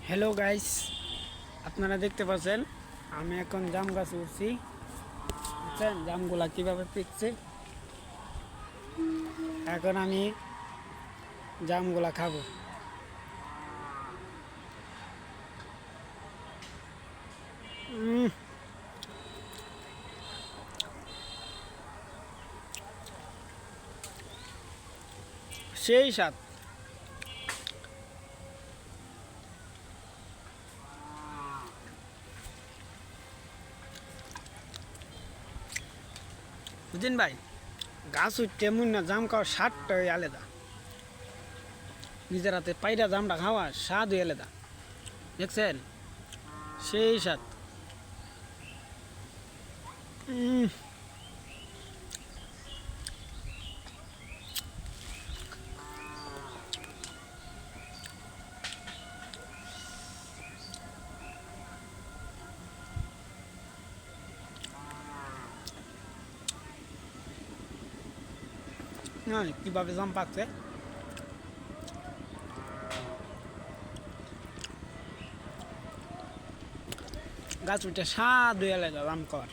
Hello guys, আপনারা দেখতে পাচ্ছেন আমি এখন জাম গাছে উঠছি। বুঝছেন জামগুলা কীভাবে পিকছে। এখন আমি জামগুলা খাবো। উম, সেই স্বাদ। বুঝলেন ভাই, গাছ উঠতে এমন না, জাম খাওয়ার স্বাদটাই আলাদা। নিজের হাতে পায়রা জামটা খাওয়া স্বাদই আলাদা। দেখছেন, সেই স্বাদ। উম, কীভাবে জাম পাকছে। গাছ উঠে স্বাদ হয়ে আলাদা জাম খাওয়ার।